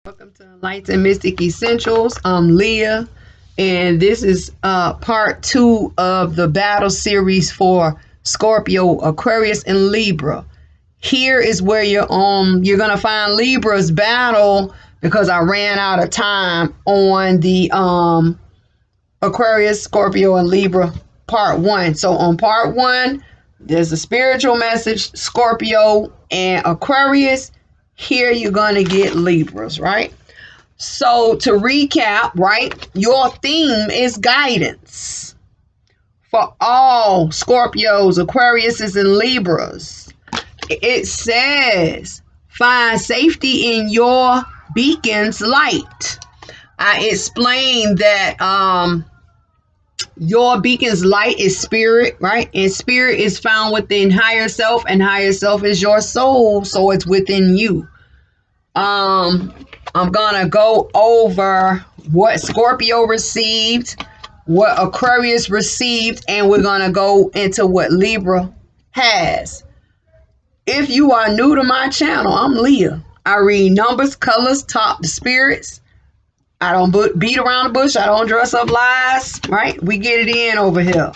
Welcome to Enlightened Mystic Essentials. I'm Leah, and this is part two of the battle series for Scorpio, Aquarius, and Libra. Here is where you're gonna find Libra's battle because I ran out of time on the Aquarius, Scorpio, and Libra part one. So on part one, there's a spiritual message, Scorpio and Aquarius. Here you're going to get Libras, right? So to recap, right, your theme is guidance for all Scorpios, Aquariuses, and Libras. It says, find safety in your beacon's light. I explained that your beacon's light is spirit, right? And spirit is found within higher self, and higher self is your soul, so it's within you. I'm gonna go over what Scorpio received, what Aquarius received, and we're gonna go into what Libra has. If you are new to my channel, I'm Leah. I read numbers, colors, top the spirits. I don't beat around the bush. I don't dress up lies, right? We get it in over here.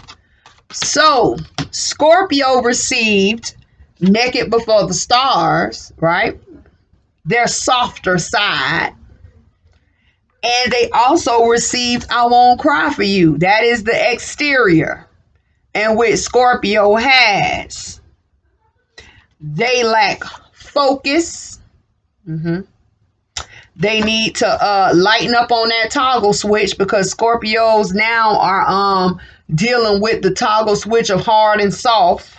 So Scorpio received Naked Before the Stars, right? Their softer side. And they also received I Won't Cry For You. That is the exterior. And which Scorpio has. They lack focus. They need to lighten up on that toggle switch, because Scorpios now are dealing with the toggle switch of hard and soft.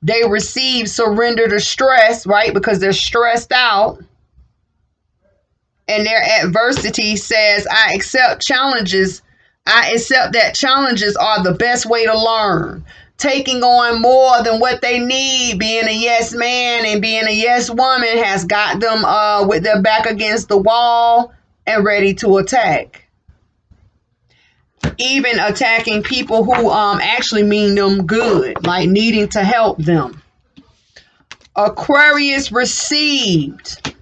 They receive surrender to stress, right? Because they're stressed out. And their adversity says, I accept challenges. I accept that challenges are the best way to learn. Taking on more than what they need, being a yes man and being a yes woman, has got them with their back against the wall and ready to attack. Even attacking people who actually mean them good, like needing to help them. Aquarius received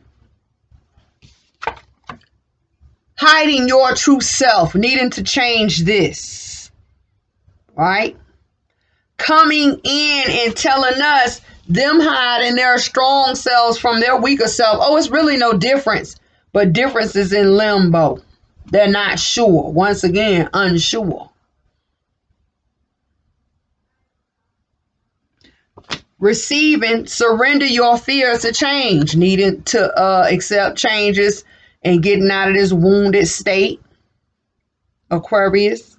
hiding your true self, needing to change this, right? Coming in and telling us them hiding their strong selves from their weaker self. Oh, it's really no difference, but difference is in limbo. They're not sure. Once again, unsure. Receiving, surrender your fear to change, needing to accept changes and getting out of this wounded state, Aquarius.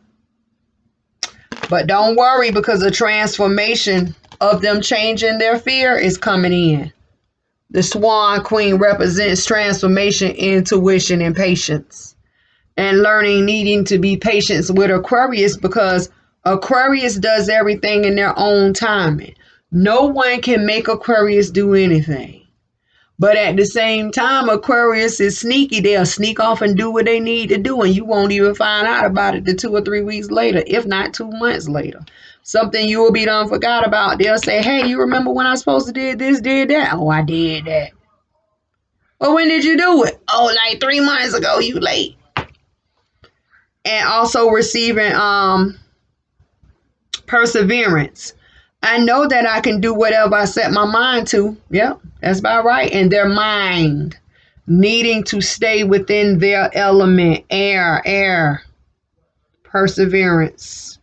But don't worry, because the transformation of them changing their fear is coming in. The Swan Queen represents transformation, intuition, and patience. And learning, needing to be patient with Aquarius, because Aquarius does everything in their own timing. No one can make Aquarius do anything. But at the same time, Aquarius is sneaky. They'll sneak off and do what they need to do, and you won't even find out about it till 2 or 3 weeks later, if not 2 months later. Something you will be done forgot about. They'll say, hey, you remember when I was supposed to did this, did that? Oh, I did that. Well, when did you do it? Oh, like 3 months ago. You late. And also receiving perseverance. I know that I can do whatever I set my mind to. Yep, that's about right. And their mind needing to stay within their element. Air. Perseverance.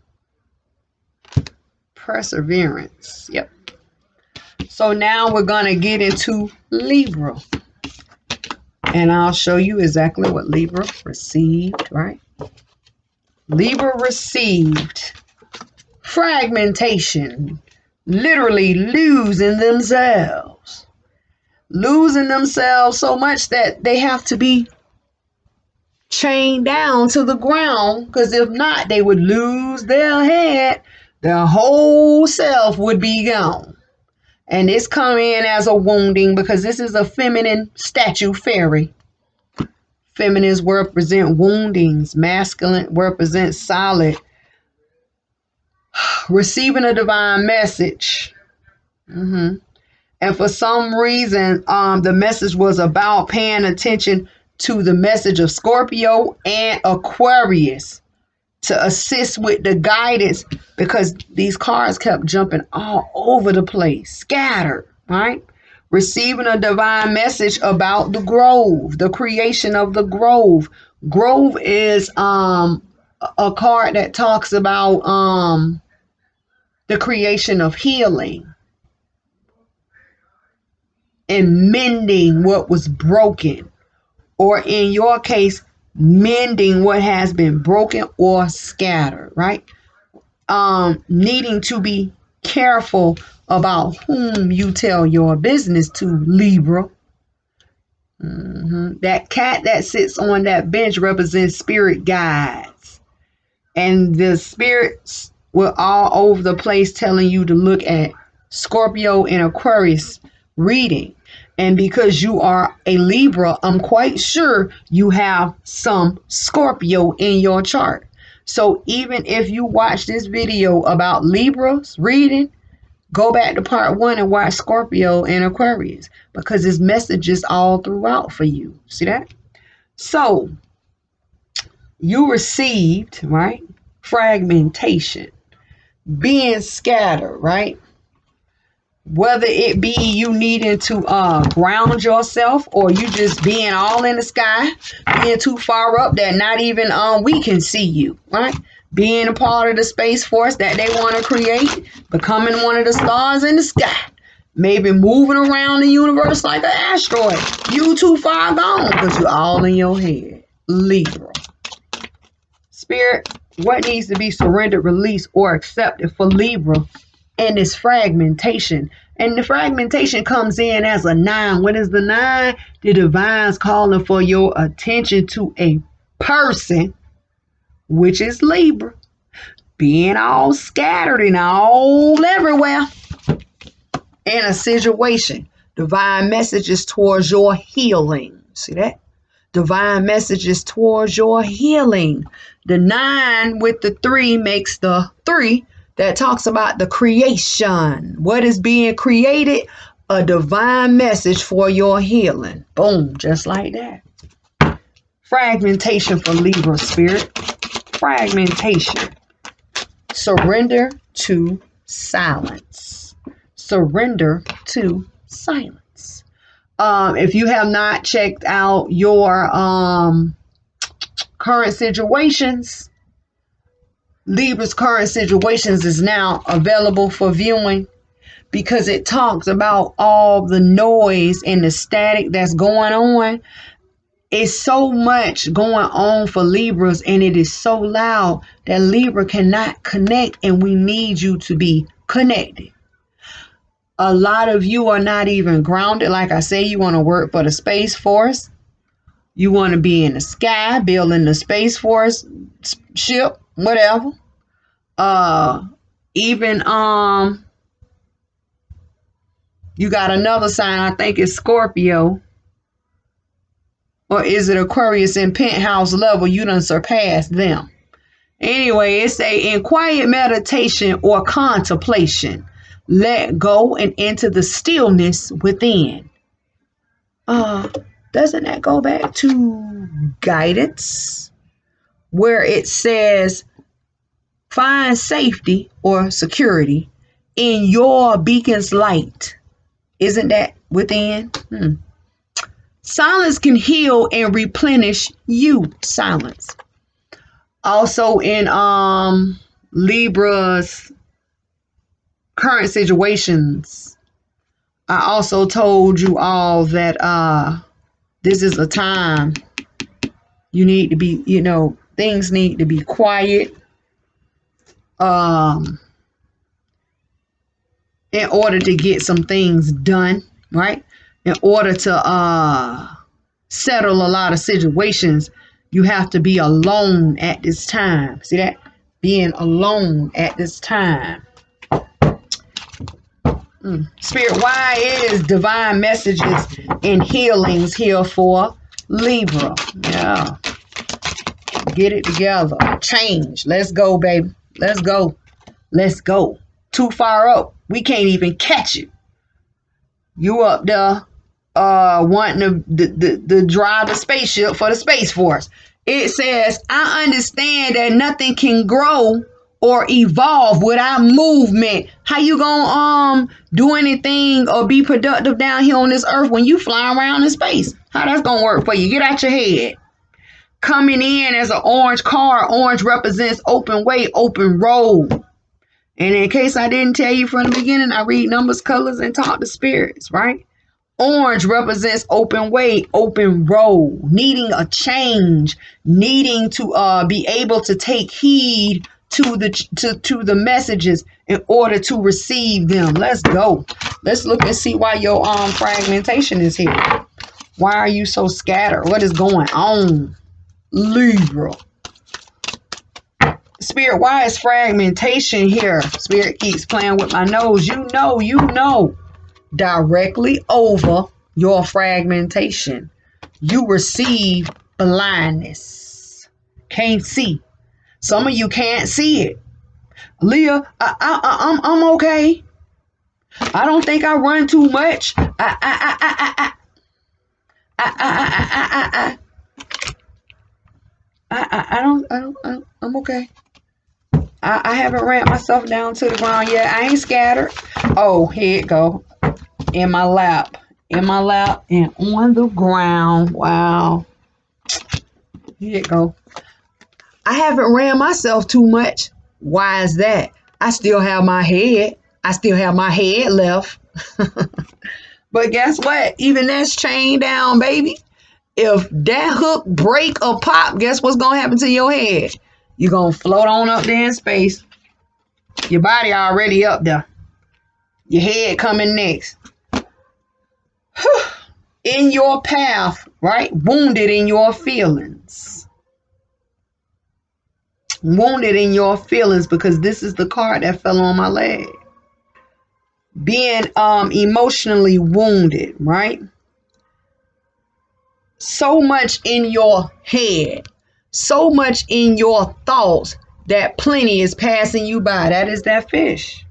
Yep. So now we're going to get into Libra. And I'll show you exactly what Libra received, right? Libra received fragmentation. Literally losing themselves so much that they have to be chained down to the ground, because if not, they would lose their head. Their whole self would be gone. And this come in as a wounding, because this is a feminine statue fairy. Feminines represent woundings. Masculine represents solid. Receiving a divine message. And for some reason, the message was about paying attention to the message of Scorpio and Aquarius to assist with the guidance, because these cards kept jumping all over the place, scattered, right? Receiving a divine message about the grove, the creation of the grove. Grove is a card that talks about the creation of healing and mending what was broken, or in your case, mending what has been broken or scattered, right? Needing to be careful about whom you tell your business to, Libra. That cat that sits on that bench represents spirit guides. And the spirits were all over the place telling you to look at Scorpio and Aquarius reading. And because you are a Libra, I'm quite sure you have some Scorpio in your chart. So even if you watch this video about Libras reading, go back to part 1 and watch Scorpio and Aquarius, because there's messages all throughout for you. See that? So you received, right? Fragmentation, being scattered, right? Whether it be you needing to ground yourself, or you just being all in the sky, being too far up that not even we can see you, right? Being a part of the space force that they want to create, becoming one of the stars in the sky, maybe moving around the universe like an asteroid. You too far gone because you're all in your head. Libra. Spirit, what needs to be surrendered, released, or accepted for Libra in this fragmentation? And the fragmentation comes in as a 9. What is the 9? The divine's calling for your attention to a person, which is Libra, being all scattered and all everywhere in a situation. Divine messages towards your healing. See that? Divine messages towards your healing. The 9 with the 3 makes the 3 that talks about the creation. What is being created? A divine message for your healing. Boom, just like that. Fragmentation for Libra spirit. Fragmentation. Surrender to silence. Surrender to silence. If you have not checked out your current situations, Libra's current situations is now available for viewing, because it talks about all the noise and the static that's going on. It's so much going on for Libras, and it is so loud that Libra cannot connect, and we need you to be connected. A lot of you are not even grounded. Like I say, you want to work for the Space Force. You want to be in the sky, building the Space Force ship, whatever. Even you got another sign, I think it's Scorpio. Or is it Aquarius in penthouse level? You done surpassed them. Anyway, it's in quiet meditation or contemplation. Let go and enter the stillness within. Doesn't that go back to guidance, where it says find safety or security in your beacon's light? Isn't that within? Silence can heal and replenish you. Silence. Also in Libra's current situations, I also told you all that this is a time you need to be, things need to be quiet in order to get some things done, right? In order to settle a lot of situations, you have to be alone at this time. See that? Being alone at this time. Spirit, why is divine messages and healings here for Libra? Yeah. Get it together. Change. Let's go, baby. Let's go. Let's go. Too far up. We can't even catch you. You up there wanting to drive the spaceship for the Space Force. It says, I understand that nothing can grow or evolve without movement. How you gonna do anything or be productive down here on this earth when you fly around in space? How that's gonna work for you? Get out your head. Coming in as an orange car, orange represents open way, open road. And in case I didn't tell you from the beginning, I read numbers, colors, and talk to spirits, right? Orange represents open way, open road, needing a change, needing to be able to take heed to the messages in order to receive them. Let's go. Let's look and see why your fragmentation is here. Why are you so scattered? What is going on, Libra? Spirit, why is fragmentation here? Spirit keeps playing with my nose. You know. Directly over your fragmentation, you receive blindness. Can't see. Some of you can't see it. Leah, I'm okay. I don't think I run too much. I'm okay. I haven't ran myself down to the ground yet. I ain't scattered. Oh, here it go. In my lap, and on the ground. Wow. Here it go. I haven't ran myself too much. Why is that? I still have my head. I still have my head left. But guess what? Even that's chained down, baby. If that hook break or pop, guess what's going to happen to your head? You're going to float on up there in space. Your body already up there. Your head coming next. In your path, right? Wounded in your feelings. Wounded in your feelings, because this is the card that fell on my leg. Being emotionally wounded, right? So much in your head, so much in your thoughts that plenty is passing you by. That is that fish.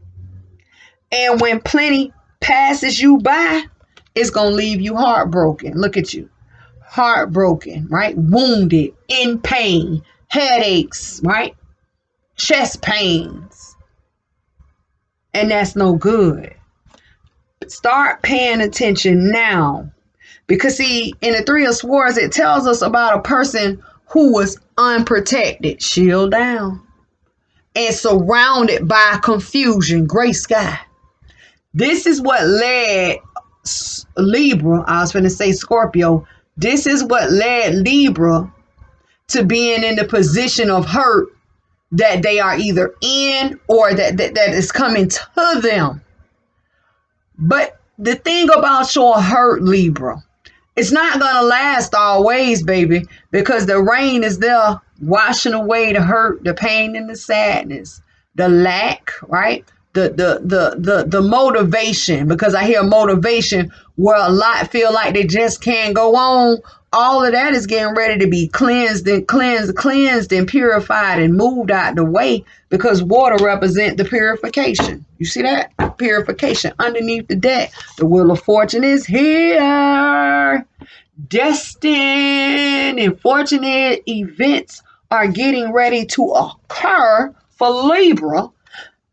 And when plenty passes you by, it's going to leave you heartbroken. Look at you. Heartbroken, right? Wounded, in pain, headaches, right? Chest pains. And that's no good. Start paying attention now. Because see, in the Three of Swords, it tells us about a person who was unprotected, shield down, and surrounded by confusion, gray sky. This is what led Libra, I was going to say Scorpio, this is what led Libra to being in the position of hurt that they are either in or that is coming to them. But the thing about your hurt, Libra, it's not going to last always, baby, because the rain is there washing away the hurt, the pain, and the sadness, the lack, right? The motivation, because I hear motivation where a lot feel like they just can't go on. All of that is getting ready to be cleansed and purified and moved out the way, because water represents the purification. You see that? Purification underneath the deck. The Wheel of Fortune is here. Destined and fortunate events are getting ready to occur for Libra.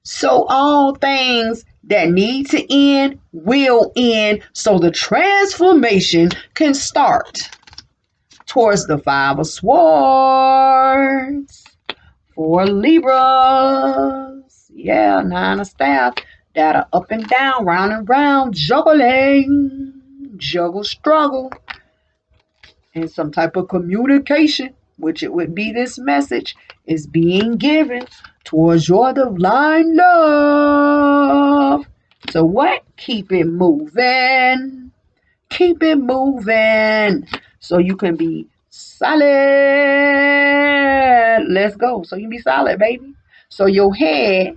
So all things that need to end will end, so the transformation can start. Towards the Five of Swords for Libras. Yeah, Nine of Staff. That are up and down, round and round, juggling, juggle, struggle, and some type of communication, which it would be this message, is being given towards your divine love. So what? Keep it moving. Keep it moving. So you can be solid. Let's go. So you can be solid, baby. So your head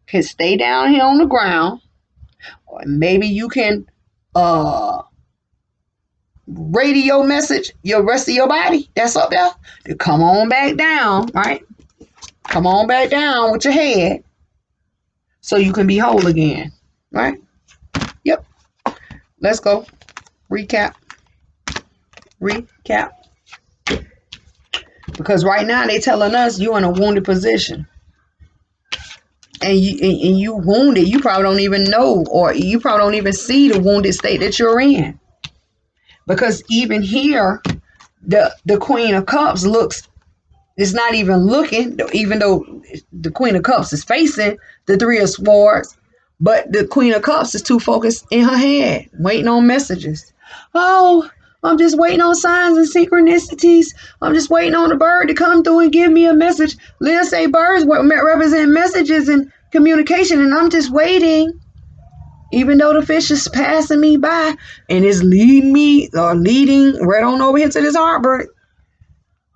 can stay down here on the ground. Or maybe you can radio message your rest of your body that's up there to come on back down, right? Come on back down with your head so you can be whole again, right? Yep. Let's go. Recap. Recap. Because right now they telling us you in a wounded position. And you wounded. You probably don't even know, or you probably don't even see the wounded state that you're in. Because even here, the Queen of Cups is not even looking, even though the Queen of Cups is facing the Three of Swords, but the Queen of Cups is too focused in her head, waiting on messages. Oh, I'm just waiting on signs and synchronicities. I'm just waiting on a bird to come through and give me a message. Leah say birds represent messages and communication, and I'm just waiting. Even though the fish is passing me by and is leading right on over here to this heartbreak.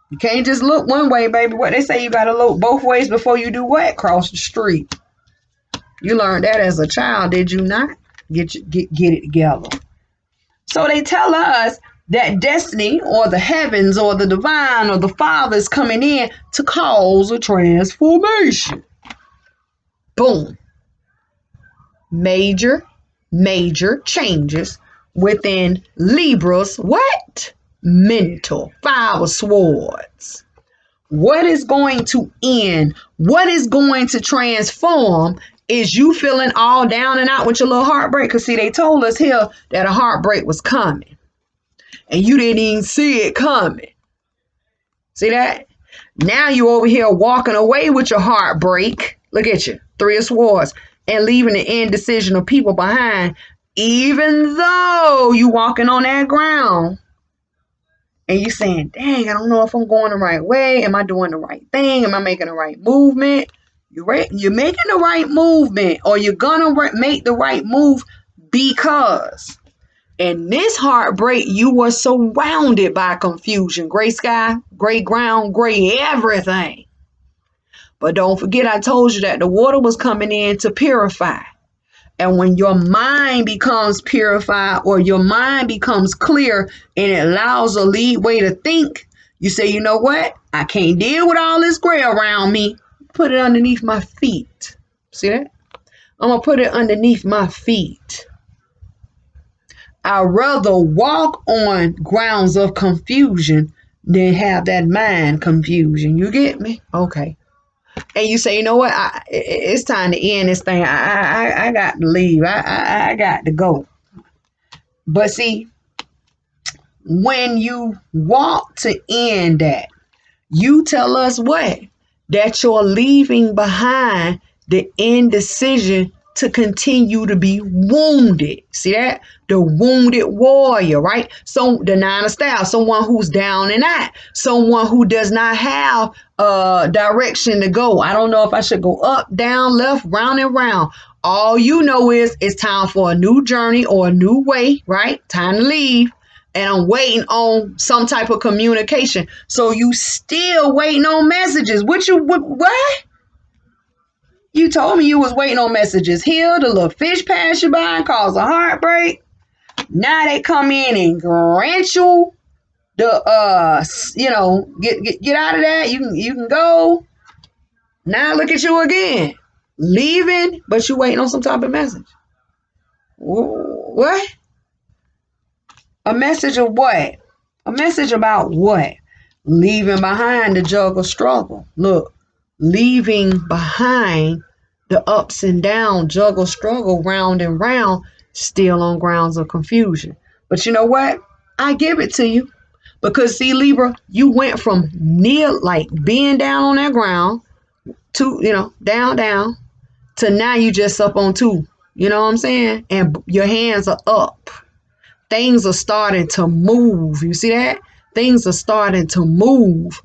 You can't just look one way, baby. What they say, you got to look both ways before you do what? Cross the street. You learned that as a child, did you not? Get it together. So they tell us that destiny or the heavens or the divine or the Father is coming in to cause a transformation. Boom. Major changes within Libra's what? Mental. Five of Swords. What is going to end? What is going to transform is you feeling all down and out with your little heartbreak. Because see, they told us here that a heartbreak was coming. And you didn't even see it coming. See that? Now you over here walking away with your heartbreak. Look at you. Three of Swords. And leaving the indecision of people behind. Even though you walking on that ground. And you saying, dang, I don't know if I'm going the right way. Am I doing the right thing? Am I making the right movement? You're making the right movement, or you're going to make the right move because in this heartbreak, you were surrounded by confusion. Gray sky, gray ground, gray everything. But don't forget, I told you that the water was coming in to purify. And when your mind becomes purified or your mind becomes clear and it allows a leeway to think, you say, you know what? I can't deal with all this gray around me. Put it underneath my feet. See that? I'm going to put it underneath my feet. I'd rather walk on grounds of confusion than have that mind confusion. You get me? Okay. And you say, you know what? It's time to end this thing. I got to leave. I got to go. But see, when you want to end that, you tell us what? That you're leaving behind the indecision to continue to be wounded. See that? The wounded warrior, right? So the Nine of Staves, someone who's down and out, someone who does not have a direction to go. I don't know if I should go up, down, left, round and round. All you know is it's time for a new journey or a new way, right? Time to leave. And I'm waiting on some type of communication. So you still waiting on messages. What? You told me you was waiting on messages. Here, the little fish pass you by and cause a heartbreak. Now they come in and grant you the get out of that. You can go. Now look at you again. Leaving, but you waiting on some type of message. What? A message of what? A message about what? Leaving behind the jug of struggle. Look, leaving behind the ups and downs, jug of struggle, round and round, still on grounds of confusion. But you know what? I give it to you. Because see, Libra, you went from near, like being down on that ground to, down, to now you just up on two. You know what I'm saying? And your hands are up. Things are starting to move. You see that? Things are starting to move.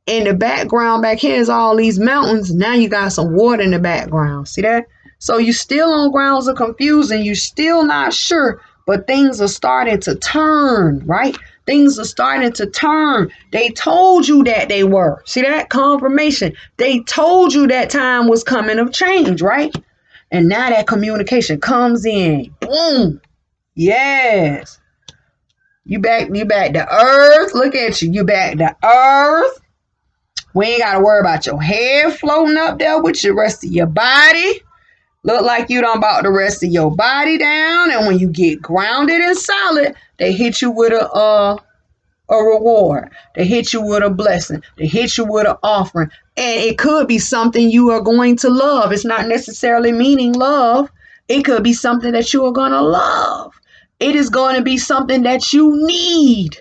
In the background back here is all these mountains. Now you got some water in the background. See that? So you still on grounds of confusion. You still not sure, but things are starting to turn, right? Things are starting to turn. They told you that they were. See that? Confirmation. They told you that time was coming of change, right? And now that communication comes in. Boom. Yes. You back to earth. Look at you. You back to earth. We ain't got to worry about your head floating up there with the rest of your body. Look like you done brought the rest of your body down, and when you get grounded and solid, they hit you with a reward. They hit you with a blessing. They hit you with an offering. And it could be something you are going to love. It's not necessarily meaning love. It could be something that you are going to love. It is going to be something that you need.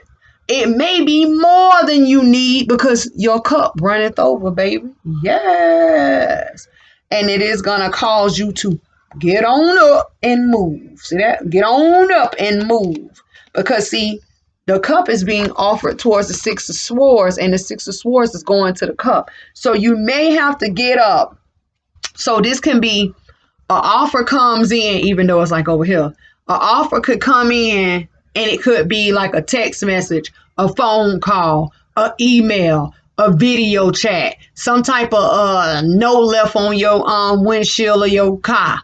It may be more than you need because your cup runneth over, baby. Yes. And it is going to cause you to get on up and move. See that? Get on up and move. Because see, the cup is being offered towards the Six of Swords, and the Six of Swords is going to the cup. So you may have to get up. So this can be an offer comes in, even though it's like over here. An offer could come in, and it could be like a text message, a phone call, an email, a video chat, some type of note left on your windshield of your car.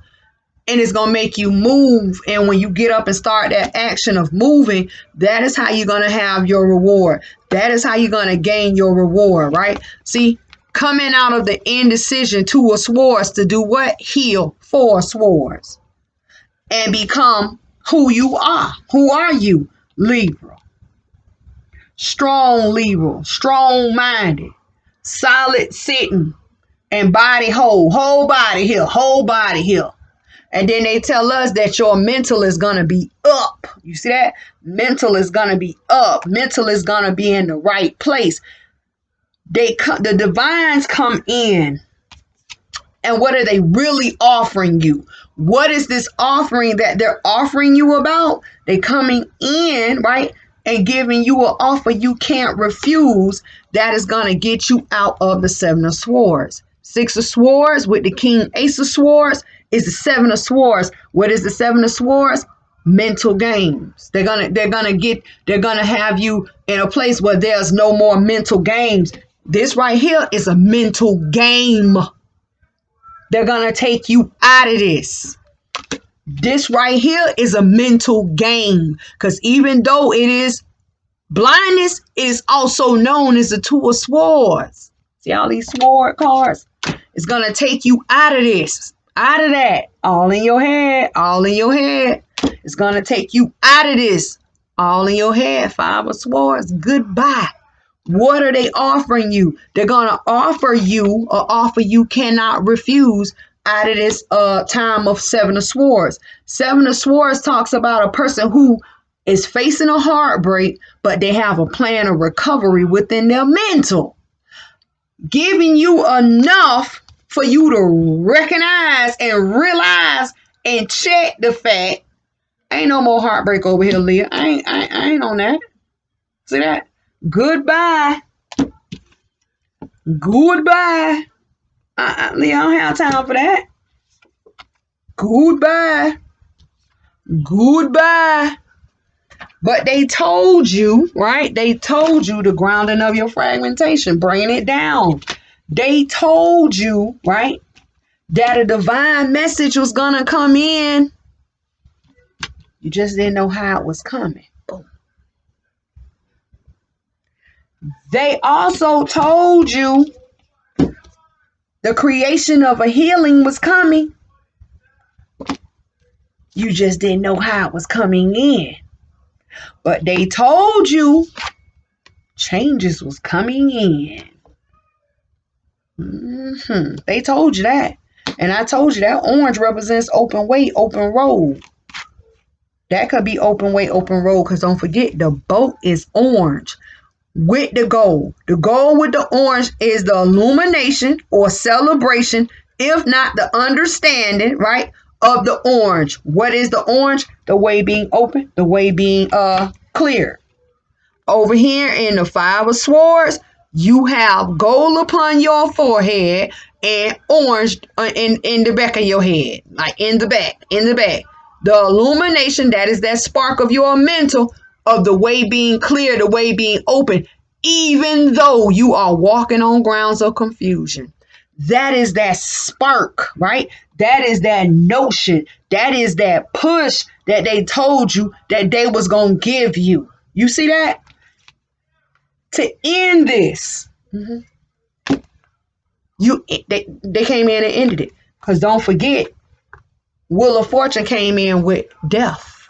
And it's going to make you move. And when you get up and start that action of moving, that is how you're going to have your reward. That is how you're going to gain your reward, right? See, coming out of the indecision, Two of Swords, to do what? Heal, Four of Swords. And become who you are. Who are you? Libra. Strong Libra. Strong-minded. Solid sitting. And body whole. Whole body here. Whole body here. And then they tell us that your mental is going to be up. You see that? Mental is going to be up. Mental is going to be in the right place. The divines come in. And what are they really offering you? What is this offering that they're offering you about? They coming in, right? And giving you an offer you can't refuse. That is going to get you out of the Seven of Swords. Six of Swords with the King, Ace of Swords is the Seven of Swords. What is the Seven of Swords? Mental games. They're gonna have you in a place where there's no more mental games. This right here is a mental game. They're gonna take you out of this. This right here is a mental game. Because even though it is blindness, it is also known as the Two of Swords. See all these sword cards? It's gonna take you out of this. Out of that. All in your head. All in your head. It's going to take you out of this. All in your head. Five of Swords. Goodbye. What are they offering you? They're going to offer you an offer you cannot refuse out of this time of Seven of Swords. Seven of Swords talks about a person who is facing a heartbreak, but they have a plan of recovery within their mental. Giving you enough for you to recognize and realize and check the fact, ain't no more heartbreak over here, Leah. I ain't on that. See that? Goodbye. Goodbye. Leah, I don't have time for that. Goodbye. Goodbye. But they told you, right? They told you the grounding of your fragmentation, bringing it down. They told you, right, that a divine message was going to come in. You just didn't know how it was coming. Boom. They also told you the creation of a healing was coming. You just didn't know how it was coming in. But they told you changes was coming in. They told you that. And I told you that orange represents open way, open road. That could be open way, open road, because don't forget the boat is orange with the gold. The gold with the orange is the illumination or celebration, if not the understanding, right, of the orange. What is the orange? The way being open, the way being clear. Over here in the Five of Swords, you have gold upon your forehead and orange in the back of your head, like in the back. The illumination, that is that spark of your mental, of the way being clear, the way being open, even though you are walking on grounds of confusion. That is that spark, right? That is that notion. That is that push that they told you that they was going to give you. You see that? To end this, they came in and ended it. Because don't forget, Wheel of Fortune came in with death.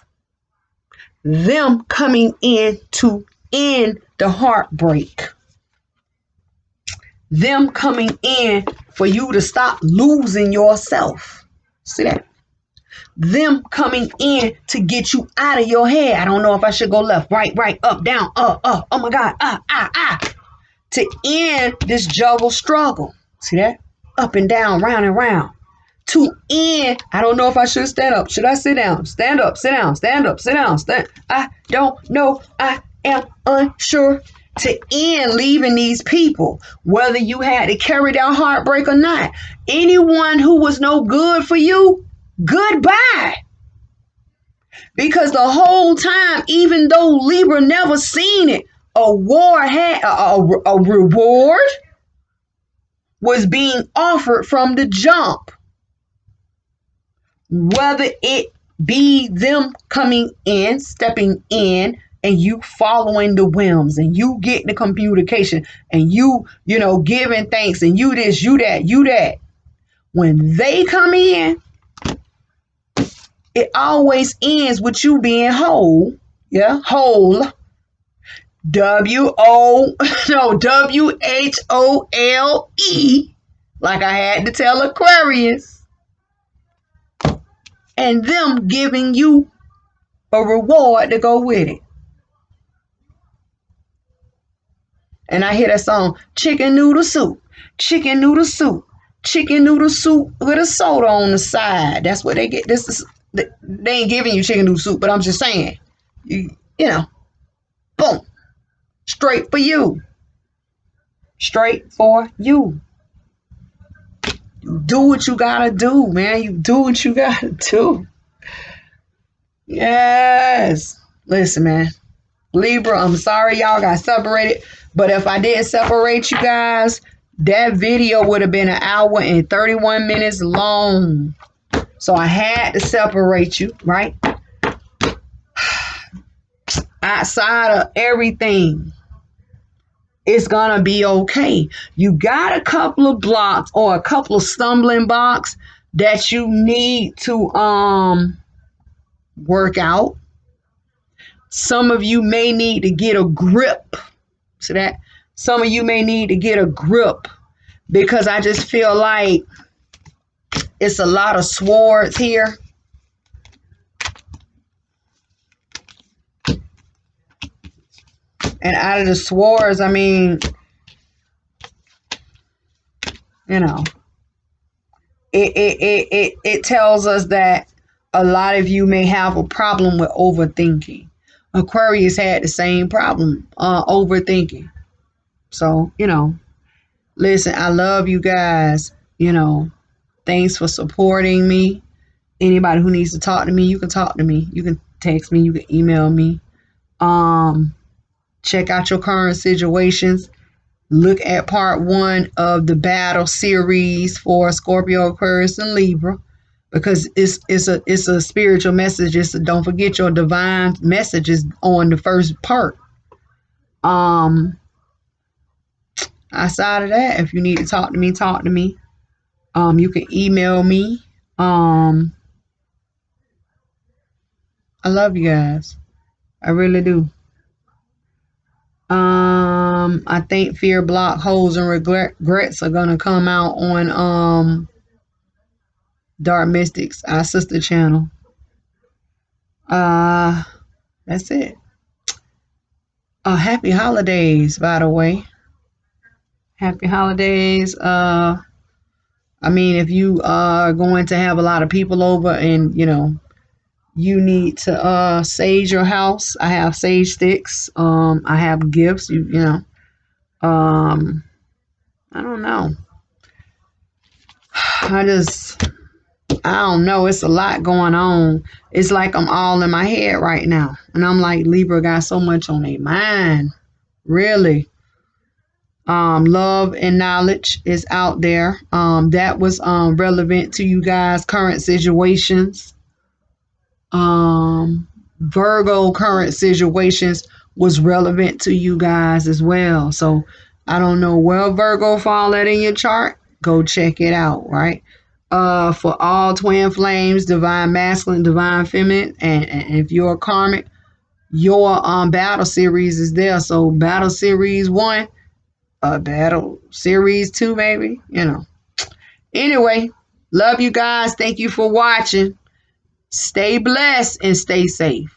Them coming in to end the heartbreak. Them coming in for you to stop losing yourself. See that? Them coming in to get you out of your head. I don't know if I should go left, right, up, down, oh my God, to end this juggle struggle. See that? Up and down, round and round. To end, I don't know if I should stand up. Should I sit down? Stand up, sit down, stand up, sit down. I don't know. I am unsure. To end leaving these people, whether you had to carry their heartbreak or not. Anyone who was no good for you, goodbye. Because the whole time, even though Libra never seen it, a reward was being offered from the jump. Whether it be them coming in, stepping in, and you following the whims, and you getting the communication, and you giving thanks, and you this, you that, you that. When they come in, it always ends with you being whole. Yeah, whole. WHOLE. Like I had to tell Aquarius. And them giving you a reward to go with it. And I hear that song, chicken noodle soup, chicken noodle soup, chicken noodle soup with a soda on the side. That's what they get. They ain't giving you chicken noodle soup, but I'm just saying, you know, boom, straight for you. Straight for you. You do what you gotta do, man. You do what you gotta do. Yes. Listen, man. Libra, I'm sorry y'all got separated. But if I didn't separate you guys, that video would have been 1 hour and 31 minutes long. So I had to separate you, right? Outside of everything, it's gonna be okay. You got a couple of blocks or a couple of stumbling blocks that you need to work out. Some of you may need to get a grip. So that some of you may need to get a grip, because I just feel like it's a lot of swords here. And out of the swords, I mean, it tells us that a lot of you may have a problem with overthinking. Aquarius had the same problem, overthinking. So, listen, I love you guys. Thanks for supporting me. Anybody who needs to talk to me, you can talk to me. You can text me. You can email me. Check out your current situations. Look at part 1 of the battle series for Scorpio, Aquarius, and Libra. Because it's a spiritual message. Don't forget your divine messages on the first part. Outside of that, if you need to talk to me, talk to me. You can email me. I love you guys. I really do. I think fear, block, holes, and regrets are gonna come out on Dark Mystics, our sister channel. That's it. Happy holidays, by the way. Happy holidays. I mean, if you are going to have a lot of people over and you need to sage your house, I have sage sticks. I have gifts. I don't know. I don't know. It's a lot going on. It's like I'm all in my head right now. And I'm like, Libra got so much on their mind. Really. Love and knowledge is out there. That was relevant to you guys' current situations. Virgo current situations was relevant to you guys as well. So I don't know where Virgo fall at in your chart. Go check it out, right? for all twin flames, divine masculine, divine feminine, and if you're a karmic, your battle series is there. So battle series 1, battle series 2, maybe, you know. Anyway, love you guys. Thank you for watching. Stay blessed and stay safe.